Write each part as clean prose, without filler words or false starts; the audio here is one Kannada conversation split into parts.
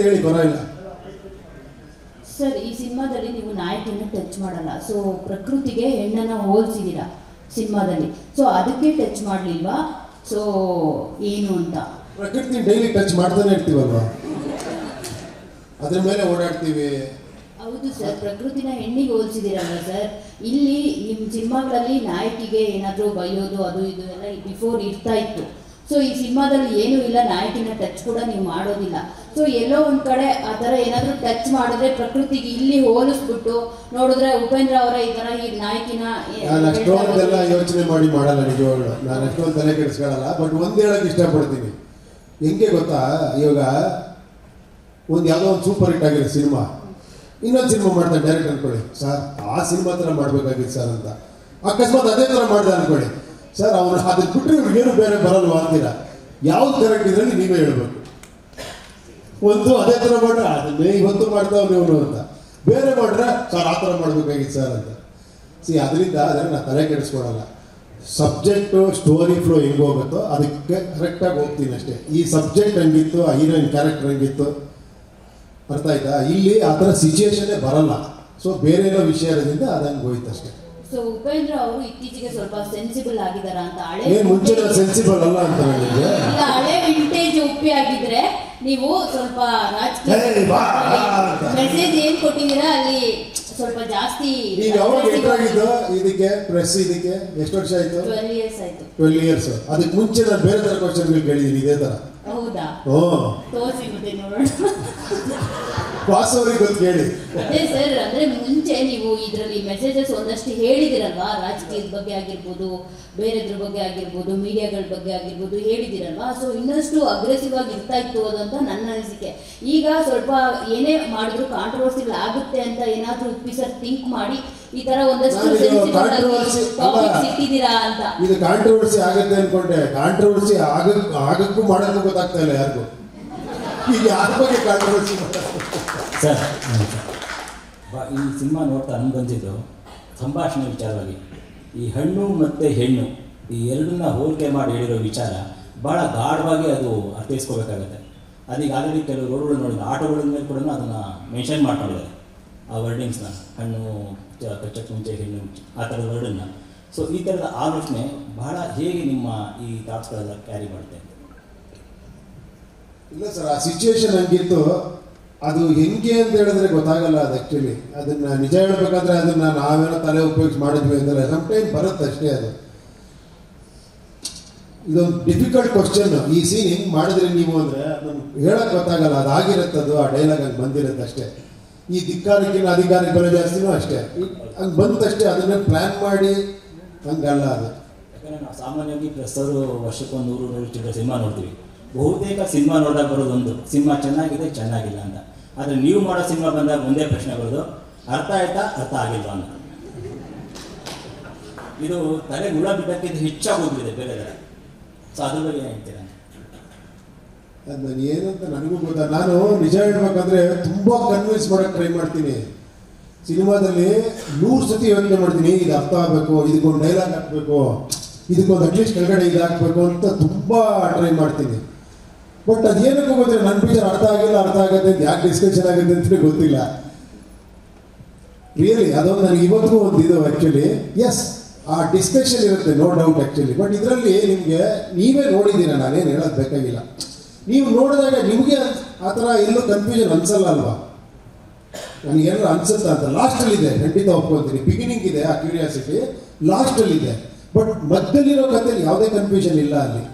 ಹೇಳಿ ಪರವಾಗಿಲ್ಲ. ಸರ್, ಈ ಸಿನಿಮಾದಲ್ಲಿ ನೀವು ನಾಯಕಿಯನ್ನು ಟಚ್ ಮಾಡಲ್ಲ. ಸೊ ಪ್ರಕೃತಿಗೆ ಹೆಣ್ಣನ್ನ ಹೋಲಿಸಿದ್ದೀರಾ ಸಿನಿಮಾದಲ್ಲಿ. ಸೊ ಅದಕ್ಕೆ ಟಚ್ ಮಾಡಲಿಲ್ವಾ? ಸೊ ಏನು ಅಂತ? ಪ್ರಕೃತಿ ಡೈಲಿ ಟಚ್ ಮಾಡ್ತಾನೆ ಇರ್ತೀವಲ್ವಾ, ಅದ್ರ ಮೇಲೆ ಓಡಾಡ್ತೀವಿ. ಹೌದು ಸರ್, ಪ್ರಕೃತಿನ ಹೆಣ್ಣಿಗೆ ಹೋಲಿಸಿದಿರಲ್ಲ ಸರ್. ಇಲ್ಲಿ ನಿಮ್ಮ ಸಿನಿಮಾಗಳಲ್ಲಿ ನಾಯಕಿಗೆ ಏನಾದರೂ ಬೈಯೋದು ಅದು ಇದು ಎಲ್ಲ ಬಿಫೋರ್ ಇರ್ತಾ ಇತ್ತು. ಸೊ ಈ ಸಿನಿಮಾದಲ್ಲಿ ಏನೂ ಇಲ್ಲ, ನಾಯಕಿನ ಟಚ್ ಕೂಡ ನೀವು ಮಾಡೋದಿಲ್ಲ. ಸೊ ಎಲ್ಲೋ ಒಂದು ಕಡೆ ಆ ಥರ ಏನಾದರೂ ಟಚ್ ಮಾಡಿದ್ರೆ ಪ್ರಕೃತಿಗೆ ಇಲ್ಲಿ ಹೋಲಿಸ್ಬಿಟ್ಟು ನೋಡಿದ್ರೆ ಉಪೇಂದ್ರ ಅವರ ಈ ಥರ ಈ ನಾಯಕಿನ ನಾನು ಅಷ್ಟೊಂದೆಲ್ಲ ಯೋಚನೆ ಮಾಡಿ ಮಾಡಲ್ಲ ನಿಜವಾಗ್ಲು. ನಾನು ಅಷ್ಟೊಂದು ತಲೆ ಕೆಡಿಸ್ಕೊಳ್ಳಲ್ಲ. ಬಟ್ ಒಂದು ಹೇಳಕ್ಕೆ ಇಷ್ಟಪಡ್ತೀನಿ. ಹೆಂಗೆ ಗೊತ್ತಾ, ಇವಾಗ ಒಂದು ಯಾವುದೋ ಒಂದು ಸೂಪರ್ ಹಿಟ್ ಆಗಿದೆ ಸಿನಿಮಾ, ಇನ್ನೊಂದು ಸಿನಿಮಾ ಮಾಡ್ತಾರೆ ಡೈರೆಕ್ಟ್ ಅನ್ಕೊಳ್ಳಿ, ಸರ್ ಆ ಸಿನಿಮಾ ಥರ ಮಾಡಬೇಕಾಗಿತ್ತು ಸರ್ ಅಂತ. ಅಕಸ್ಮಾತ್ ಅದೇ ಥರ ಮಾಡಿದೆ ಅನ್ಕೊಳ್ಳಿ, ಸರ್ ಅವನು ಅದಕ್ಕೆ ಬಿಟ್ಟರೆ ಇವ್ರಿಗೇನು ಬೇರೆ ಬರಲ್ವಾ ಅಂತೀರ. ಯಾವ್ದು ಕರೆಕ್ಟ್ ಇದರಲ್ಲಿ ನೀವೇ ಹೇಳ್ಬೇಕು. ಒಂದು ಅದೇ ಥರ ಮಾಡ್ರೆ ಅದನ್ನೇ ಇವತ್ತು ಮಾಡ್ತಾವ್ ನೀವು ಅಂತ, ಬೇರೆ ಮಾಡ್ರೆ ಸರ್ ಆ ಥರ ಮಾಡಬೇಕಾಗಿತ್ತು ಸರ್ ಅಂತ. ಅದರಿಂದ ಅದನ್ನು ನಾನು ತಲೆ ಕೆಡಿಸ್ಕೊಡಲ್ಲ. ಸಬ್ಜೆಕ್ಟು ಸ್ಟೋರಿ ಫ್ಲೋ ಹೆಂಗೆ ಹೋಗುತ್ತೋ ಅದಕ್ಕೆ ಕರೆಕ್ಟಾಗಿ ಹೋಗ್ತೀನಿ ಅಷ್ಟೇ. ಈ ಸಬ್ಜೆಕ್ಟ್ ಹಂಗಿತ್ತು, ಆ ಹೀರೋಯಿನ್ ಕ್ಯಾರೆಕ್ಟರ್ ಹಂಗಿತ್ತು, ಅರ್ಥ ಆಯ್ತಾ? ಇಲ್ಲಿ ಆ ಥರ ಸಿಚುಯೇಷನ್ನೇ ಬರಲ್ಲ. ಸೊ ಬೇರೆ ಏನೋ ವಿಷಯ ಇರೋದ್ರಿಂದ ಅದಂಗೆ ಹೋಯ್ತು ಅಷ್ಟೇ. ಸೊ ಉಪೇಂದ್ರ ಅವರು ಇತ್ತೀಚೆಗೆ ಸ್ವಲ್ಪ ಸೆನ್ಸಿಬಲ್ ಆಗಿದಾರ ಅಂತ. ಮುಂಚೆ ಸೆನ್ಸಿಬಲ್ ಅಲ್ಲ ಅಂತ ಇಲ್ಲ, ಹಳೆ ವಿಂಟೇಜ್ ಉಪ್ಪಿ ಆಗಿದ್ರೆ ನೀವು ಸ್ವಲ್ಪ ರಾಜಕೀಯ ಮೆಸೇಜ್ ಏನ್ ಕೊಟ್ಟಿದ್ದೀರಾ ಅಲ್ಲಿ ಸ್ವಲ್ಪ ಜಾಸ್ತಿ. ಇದಕ್ಕೆ ಪ್ರೆಸ್ ಇದಕ್ಕೆ ಎಷ್ಟು ವರ್ಷ ಆಯ್ತು? 12 years ಆಯ್ತು. 12 years. ಅದಕ್ಕೆ ಮುಂಚೆ ನಾನು ಬೇರೆ ತರ ಕ್ವಶನ್ಗಳು ಕೇಳಿದ್ದೀನಿ ಇದೇ ತರ. ಹೌದಾ? ತೋರಿಸಿ ಮತ್ತೆ ನೋಡೋಣ. ವಾಸವರಿಗೆ ಗೊತ್ತು ಕೇಳಿ. ಅದೇ ಸರ್, ಅಂದ್ರೆ ಮುಂಚೆ ನೀವು ಇದರಲ್ಲಿ ಮೆಸೇಜಸ್ ಒಂದಷ್ಟು ಹೇಳಿದಿರಲ್ವಾ, ರಾಜಕೀಯದ ಬಗ್ಗೆ ಆಗಿರ್ಬೋದು, ಬೇರೆದ್ರ ಬಗ್ಗೆ ಆಗಿರ್ಬೋದು, ಮೀಡಿಯಾಗಳ ಬಗ್ಗೆ ಆಗಿರ್ಬೋದು ಹೇಳಿದಿರಲ್ವಾ. ಸೊ ಇನ್ನಷ್ಟು ಅಗ್ರೆಸಿವ್ ಆಗಿ ಇರ್ತಾ ಇತ್ತು ಅದಂತ ನನ್ನ ಅನಿಸಿಕೆ. ಈಗ ಸ್ವಲ್ಪ ಏನೇ ಮಾಡಿದ್ರು ಕಾಂಟ್ರವರ್ಸಿಗಳು ಆಗುತ್ತೆ ಅಂತ ಏನಾದ್ರೂ ಸರ್ ಥಿಂಕ್ ಮಾಡಿ ಈ ತರ ಒಂದಷ್ಟು ಇಟ್ಟಿದ್ದೀರಾ ಅಂತ. ಇದು ಕಾಂಟ್ರವರ್ಸಿ ಆಗುತ್ತೆ ಅನ್ಕೊಂಡೆ. ಕಾಂಟ್ರವರ್ಸಿ ಆಗಕ್ಕೂ ಮಾಡೋಕ್ಕೂ ಗೊತ್ತಾಗ್ತಾ ಇಲ್ಲ ಯಾರಿಗೂ. ಈಗ ಯಾರ ಬಗ್ಗೆ ಕಾಂಟ್ರವರ್ಸಿ ಸರ್, ಈ ಸಿನಿಮಾ ನೋಡ್ತಾ ಅನ್ಬಂದಿದ್ದು ಸಂಭಾಷಣೆ ವಿಚಾರವಾಗಿ ಈ ಹಣ್ಣು ಮತ್ತು ಹೆಣ್ಣು ಈ ಎರಡನ್ನ ಹೋಲಿಕೆ ಮಾಡಿ ಹೇಳಿರೋ ವಿಚಾರ ಭಾಳ ಗಾಢವಾಗಿ ಅದು ಅರ್ಥೈಸ್ಕೋಬೇಕಾಗತ್ತೆ. ಅದೀಗ ಆಲ್ರೆಡಿ ಕೆಲವು ರೋಡ್ಗಳು ನೋಡಿದ ಆಟೋಗಳ ಮೇಲೆ ಕೂಡ ಅದನ್ನು ಮೆನ್ಷನ್ ಮಾಡ್ಕೊಂಡಿದ್ದಾರೆ, ಆ ವರ್ಡಿಂಗ್ಸ್ನ, ಹಣ್ಣು ಕಚ್ಚಕ್ಕೆ ಮುಂಚೆ ಹೆಣ್ಣು ಆ ಥರದ ವರ್ಡನ್ನು. ಸೊ ಈ ಥರದ ಆಲೋಚನೆ ಬಹಳ ಹೇಗೆ ನಿಮ್ಮ ಈ ಥಾಟ್ಸ್ಗಳೆಲ್ಲ ಕ್ಯಾರಿ ಮಾಡುತ್ತೆ? ಇಲ್ಲ ಸರ್, ಆ ಸಿಚುವೇಶನ್ ಹಂಗಿತ್ತು. ಅದು ಹೆಂಗೆ ಅಂತ ಹೇಳಿದ್ರೆ ಗೊತ್ತಾಗಲ್ಲ. ಅದು ಆ್ಯಕ್ಚುಲಿ ಅದನ್ನು ನಿಜ ಹೇಳ್ಬೇಕಾದ್ರೆ ಅದನ್ನು ನಾವೇನೋ ತಲೆ ಉಪಯೋಗಿಸಿ ಮಾಡಿದ್ವಿ ಅಂದರೆ ಸಮ್ಟೈಮ್ ಬರುತ್ತೆ ಅಷ್ಟೇ. ಅದು ಇದೊಂದು ಡಿಫಿಕಲ್ಟ್ ಕ್ವಶನ್. ಈ ಸೀನ್ ಹೆಂಗೆ ಮಾಡಿದ್ರಿ ನೀವು ಅಂದರೆ ಅದನ್ನು ಹೇಳೋಕ್ಕೆ ಗೊತ್ತಾಗಲ್ಲ. ಅದಾಗಿರುತ್ತೆ, ಅದು ಆ ಡೈಲಾಗ್ ಹಂಗೆ ಬಂದಿರುತ್ತೆ ಅಷ್ಟೇ. ಈ ಧಿಕ್ಕಾರಕ್ಕಿಂತ ಅಧಿಕಾರಕ್ಕೆ ಬರೋ ಜಾಸ್ತಿನೂ ಅಷ್ಟೇ, ಹಂಗೆ ಬಂತಷ್ಟೇ. ಅದನ್ನೇ ಪ್ಲ್ಯಾನ್ ಮಾಡಿ ಹಂಗಲ್ಲ ಅದು. ಯಾಕಂದರೆ ನಾವು ಸಾಮಾನ್ಯವಾಗಿ ಪ್ರಸ್ತವರು ವರ್ಷಕ್ಕೊಂದು 100 ಚಿತ್ರ ಸಿನಿಮಾ ನೋಡ್ತೀವಿ. ಬಹುತೇಕ ಸಿನಿಮಾ ನೋಡಿದಾಗ ಬರೋದೊಂದು, ಸಿನಿಮಾ ಚೆನ್ನಾಗಿದೆ ಚೆನ್ನಾಗಿಲ್ಲ ಅಂತ. ಆದರೆ ನೀವು ಮಾಡೋ ಸಿನಿಮಾ ಬಂದಾಗ ಒಂದೇ ಪ್ರಶ್ನೆ ಬರೋದು, ಅರ್ಥ ಆಯ್ತಾ ಅರ್ಥ ಆಗಿಲ್ವಾ ಅಂತ. ಇದು ತಲೆ ಹುಳ ಬಿದ್ದಕ್ಕಿಂತ ಹೆಚ್ಚಾಗಿ ಹೋಗಿದೆ ಬೇರೆ ಥರ. ಸೊ ಅದ್ರ ಬಗ್ಗೆ ಹೇಳ್ತೀರಾ? ಅದು ನಾನು ಏನಂತ ನನಗೂ ಗೊತ್ತಾ. ನಾನು ನಿಜ ಹೇಳ್ಬೇಕಂದ್ರೆ ತುಂಬ ಕನ್ವಿನ್ಸ್ ಮಾಡೋಕ್ಕೆ ಟ್ರೈ ಮಾಡ್ತೀನಿ. ಸಿನಿಮಾದಲ್ಲಿ 100 ಸತಿ ಯೋಚನೆ ಮಾಡ್ತೀನಿ, ಇದು ಅರ್ಥ ಆಗಬೇಕು, ಇದಕ್ಕೊಂದು ಡೈಲಾಗ್ ಹಾಕಬೇಕು, ಇದಕ್ಕೊಂದು ಅಟ್ಲೀಸ್ಟ್ ಕೆಳಗಡೆ ಇದು ಹಾಕಬೇಕು ಅಂತ ತುಂಬ ಟ್ರೈ ಮಾಡ್ತೀನಿ. ಬಟ್ ಅದೇನಕ್ಕೂ ಗೊತ್ತಿಲ್ಲ, ನನ್ನ ಪಿಕ್ಚರ್ ಅರ್ಥ ಆಗಿಲ್ಲ, ಅರ್ಥ ಆಗುತ್ತೆ ಅಂತ ಯಾಕೆ ಡಿಸ್ಕಷನ್ ಆಗುತ್ತೆ ಅಂತಲೇ ಗೊತ್ತಿಲ್ಲ. ರಿಯಲಿ ಅದೊಂದು ನನಗೆ ಇವತ್ತಿಗೂ ಒಂದು ಇದು ಆ್ಯಕ್ಚುಲಿ. ಎಸ್, ಆ ಡಿಸ್ಕಷನ್ ಇರುತ್ತೆ, ನೋ ಡೌಟ್ ಆ್ಯಕ್ಚುಲಿ. ಬಟ್ ಇದರಲ್ಲಿ ನಿಮಗೆ ನೀವೇ ನೋಡಿದ್ದೀರ, ನಾನೇನು ಹೇಳೋದು ಬೇಕಾಗಿಲ್ಲ. ನೀವು ನೋಡಿದಾಗ ನಿಮಗೆ ಆ ಥರ ಎಲ್ಲೂ ಕನ್ಫ್ಯೂಷನ್ ಅನ್ಸಲ್ಲ ಅಲ್ವಾ? ನನಗೇನಾದ್ರು ಅನ್ಸುತ್ತಾ ಅಂತ. ಲಾಸ್ಟಲ್ಲಿದೆ, ಖಂಡಿತ ಒಪ್ಕೊಳ್ತೀನಿ. ಬಿಗಿನಿಂಗ್ ಇದೆ ಆ ಕ್ಯೂರಿಯಾಸಿಟಿ, ಲಾಸ್ಟಲ್ಲಿದೆ. ಬಟ್ ಮಧ್ಯದಲ್ಲಿರೋ ಕಥೆಯಲ್ಲಿ ಯಾವುದೇ ಕನ್ಫ್ಯೂಷನ್ ಇಲ್ಲ ಅಲ್ಲಿ.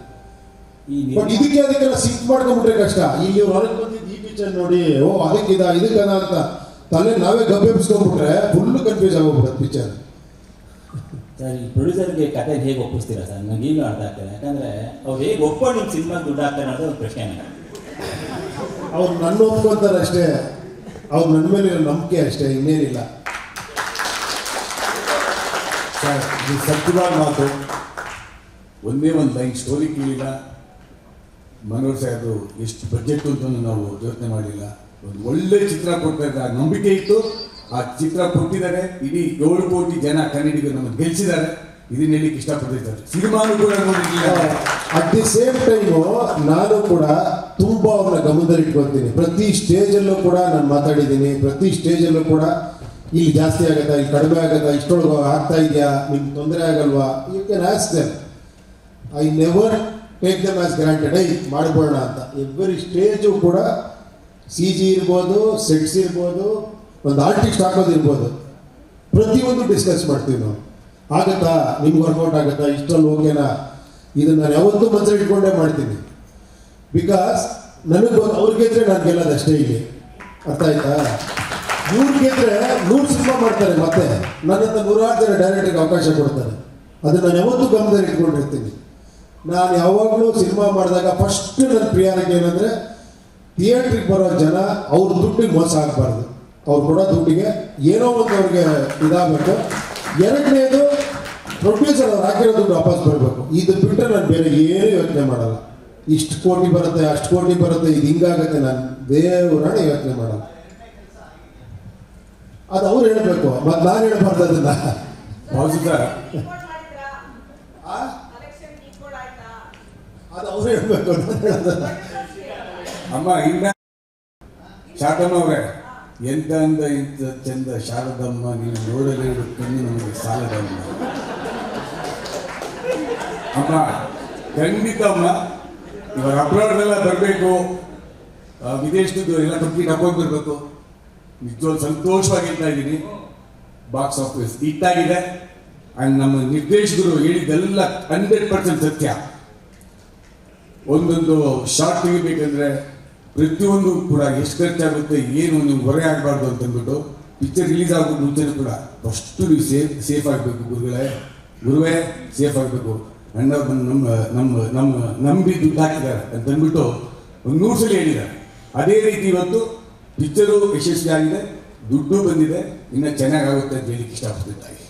ಬಟ್ ಅದಕ್ಕೆಲ್ಲ ಸಿಂಕ್ ಮಾಡ್ಕೊಂಡ್ಬಿಟ್ರೆ ಕಷ್ಟ. ಇಲ್ಲಿ ಹೊರಗೆ ಬಂದಿದ್ದು ಈ ಪಿಕ್ಚರ್ ನೋಡಿ, ಓ ಅದಕ್ಕಿದ ಇದಕ್ಕದ ಅಂತ ತಲೆ ನಾವೇ ಗಬ್ಬೆಬ್ಸ್ಕೊಂಡ್ಬಿಟ್ರೆ ಫುಲ್ಲು ಕನ್ಫ್ಯೂಸ್ ಆಗೋಗ್ಬಿಡುತ್ತೆ ಪಿಕ್ಚರ್. ಸರ್, ಈ ಪ್ರೊಡ್ಯೂಸರ್ಗೆ ಕತೆ ಹೇಗೆ ಒಪ್ಪಿಸ್ತೀರಾ ಸರ್? ನನಗೆ ಈಗ ಅರ್ಥ ಆಗ್ತದೆ. ಯಾಕಂದರೆ ಅವ್ರು ಹೇಗೆ ಒಪ್ಕೊಂಡು ನಿಮ್ಮ ಸಿನಿಮಾಗೆ ದುಡ್ಡು ಹಾಕ್ತಾರೆ ಅನ್ನೋದು ಒಂದು ಪ್ರಶ್ನೆ. ಅವ್ರು ನನ್ನ ಒಪ್ಕೊಂತಾರೆ ಅಷ್ಟೇ, ಅವ್ರು ನನ್ನ ಮೇಲೆ ನಂಬಿಕೆ ಅಷ್ಟೇ, ಇನ್ನೇನಿಲ್ಲ. ಸರ್, ಇದು ಸತ್ಯವಾದ ಮಾತು. ಒಂದೇ ಒಂದು ಲೈನ್ ಸ್ಟೋರಿ ಕೇಳಿಲ್ಲ. ಮನೋಹರ್ ಸಾಹೇಬರು ಎಷ್ಟು ಬಜೆಟ್ ಅಂತ ನಾವು ಯೋಚನೆ ಮಾಡಲಿಲ್ಲ. ಒಂದು ಒಳ್ಳೆ ಚಿತ್ರ ಕೊಡ್ತಾರೆ, ನಂಬಿಕೆ ಇತ್ತು. ಆ ಚಿತ್ರ ಕೊಟ್ಟಿದ್ದಾರೆ. ಇಡೀ 7 ಕೋಟಿ ಜನ ಕನ್ನಡಿಗರು ನಮ್ಮನ್ನು ಗೆಲ್ಲಿಸಿದ್ದಾರೆ. ಇದನ್ನ ಹೇಳಿಕ್ಕೆ ಇಷ್ಟಪಡ್ತಿದ್ದಾರೆ. ಸಿನಿಮಾನು ಕೂಡ ನೋಡಿರಲಿಲ್ಲ. ಅಟ್ ದಿ ಸೇಮ್ ಟೈಮು ನಾನು ಕೂಡ ತುಂಬ ಅವ್ರನ್ನ ಗಮನದಲ್ಲಿ ಇಟ್ಕೊಳ್ತೀನಿ. ಪ್ರತಿ ಸ್ಟೇಜಲ್ಲೂ ಕೂಡ ನಾನು ಮಾತಾಡಿದ್ದೀನಿ. ಪ್ರತಿ ಸ್ಟೇಜಲ್ಲೂ ಕೂಡ ಇಲ್ಲಿ ಜಾಸ್ತಿ ಆಗುತ್ತಾ, ಇಲ್ಲಿ ಕಡಿಮೆ ಆಗುತ್ತಾ, ಇಷ್ಟೊಳಗೆ ಆಗ್ತಾ ಇದೆಯಾ, ನಿಮ್ಗೆ ತೊಂದರೆ ಆಗಲ್ವಾ, you can ask them. I never take them as granted. ಮಾಡ್ಬೋಣ ಅಂತ ಎವ್ರಿ ಸ್ಟೇಜು ಕೂಡ CG ಇರ್ಬೋದು, ಸೆಟ್ಸ್ ಇರ್ಬೋದು, ಒಂದು ಆರ್ಟಿಸ್ಟ್ ಹಾಕೋದಿರ್ಬೋದು, ಪ್ರತಿಯೊಂದು ಡಿಸ್ಕಸ್ ಮಾಡ್ತೀವಿ ನಾವು. ಆಗುತ್ತಾ, ನಿಮ್ಗೆ ವರ್ಕೌಟ್ ಆಗುತ್ತಾ, ಇಷ್ಟರಲ್ಲಿ ಓಕೆನಾ, ಇದನ್ನು ನಾನು ಯಾವತ್ತೂ ಮನಸ್ಸಲ್ಲಿ ಇಟ್ಕೊಂಡೇ ಮಾಡ್ತೀನಿ. ಬಿಕಾಸ್ ನನಗೆ ಅವ್ರು ಗೆದ್ರೆ ನಾನು ಗೆಲ್ಲೋದಷ್ಟೇ ಇಲ್ಲಿ. ಅರ್ಥ ಆಯ್ತಾ? ಇವ್ರು ಗೆದ್ರೆ 100 ಸಿನಿಮಾ ಮಾಡ್ತಾರೆ, ಮತ್ತೆ ನನ್ನಂತ 100 ಜನ ಡೈರೆಕ್ಟರ್ಗೆ ಅವಕಾಶ ಕೊಡ್ತಾರೆ. ಅದನ್ನು ನಾನು ಯಾವತ್ತೂ ಗಮನದಲ್ಲಿ ಇಟ್ಕೊಂಡಿರ್ತೀನಿ. ನಾನು ಯಾವಾಗಲೂ ಸಿನಿಮಾ ಮಾಡಿದಾಗ ಫಸ್ಟ್ ನನ್ನ ಪ್ರಿಯಾರಿಟಿ ಏನಂದರೆ ಥಿಯೇಟ್ರಿಗೆ ಬರೋ ಜನ ಅವ್ರ ದುಡ್ಡಿಗೆ ಮೋಸ ಆಗಬಾರ್ದು. ಅವ್ರು ಕೊಡೋ ದುಡ್ಡಿಗೆ ಏನೋ ಒಂದು ಅವ್ರಿಗೆ ಇದಾಗಬೇಕು. ಎರಡನೇದು ಪ್ರೊಡ್ಯೂಸರ್ ಅವ್ರು ಹಾಕಿರೋ ದುಡ್ಡು ವಾಪಸ್ ಬರಬೇಕು. ಇದು ಬಿಟ್ಟರೆ ನಾನು ಬೇರೆ ಏನೂ ಯೋಚನೆ ಮಾಡಲ್ಲ. ಇಷ್ಟು ಕೋಟಿ ಬರುತ್ತೆ, ಅಷ್ಟು ಕೋಟಿ ಬರುತ್ತೆ, ಇದು ಹಿಂಗಾಗತ್ತೆ, ನಾನು ದೇವರಾಣ ಯೋಚನೆ ಮಾಡಲ್ಲ. ಅದು ಅವ್ರು ಹೇಳಬೇಕು, ಮತ್ತು ನಾನು ಹೇಳ್ಬಾರ್ದು ಅದನ್ನ. ಅದು ಅವ್ರು ಹೇಳ್ಬೇಕು, ನಾನು ಹೇಳೋದಲ್ಲ. ಅಮ್ಮ ಇನ್ನ ಶಾರದಮ್ಮ ಅವರೇ, ಎಂತ ಅಂದ ಇಂಥ ಚಂದ ಶಾರದಮ್ಮ, ನೀನು ನೋಡಲೇ ಕಣ್ಣು ನಮಗೆ ಸಾಲದಮ್ಮ. ಅಮ್ಮ ಖಂಡಿತ ಅಮ್ಮ, ಇವಾಗ ಅಬ್ರಾಡ್ದೆಲ್ಲ ಬರಬೇಕು, ವಿದೇಶದ್ದು ಎಲ್ಲ ಕಂಪ್ಲೀಟ್ ಹಾಕೊಂಡು ಬರಬೇಕು. ನಿಜವಾಗ್ಲೂ ಸಂತೋಷವಾಗಿರ್ತಾ ಇದ್ದೀನಿ. Box office ಹಿಟ್ಟಾಗಿದೆ. ಆ್ಯಂಡ್ ನಮ್ಮ ನಿರ್ದೇಶಕರು ಹೇಳಿದ್ದೆಲ್ಲ 100% ಸತ್ಯ. ಒಂದೊಂದು ಶಾರ್ಟ್ ತೆಗಿಬೇಕಂದ್ರೆ ಪ್ರತಿಯೊಂದು ಕೂಡ ಎಷ್ಟು ಖರ್ಚಾಗುತ್ತೆ, ಏನು ನೀವು ಹೊರೆ ಆಗಬಾರ್ದು ಅಂತಂದ್ಬಿಟ್ಟು ಪಿಕ್ಚರ್ ರಿಲೀಸ್ ಆಗೋ ಮುಂಚೆನೂ ಕೂಡ ಫಸ್ಟು ನೀವು ಸೇಫ್ ಆಗಬೇಕು. ಗುರುವೇ ಸೇಫ್ ಆಗಬೇಕು. ಅಣ್ಣ ನಮ್ಮ ನಮ್ಮ ನಮ್ಮ ನಂಬಿ ದುಡ್ಡು ಹಾಕಿದ್ದಾರೆ ಅಂತಂದ್ಬಿಟ್ಟು ಒಂದು 100 ಸಲ ಹೇಳಿದ್ದಾರೆ. ಅದೇ ರೀತಿ ಇವತ್ತು ಪಿಕ್ಚರು ಯಶಸ್ವಿ ಆಗಿದೆ, ದುಡ್ಡು ಬಂದಿದೆ, ಇನ್ನೂ ಚೆನ್ನಾಗಾಗುತ್ತೆ ಅಂತ ಹೇಳಿಕ್ಕೆ ಇಷ್ಟಪಡ್ತಿದ್ದಾಗಿ.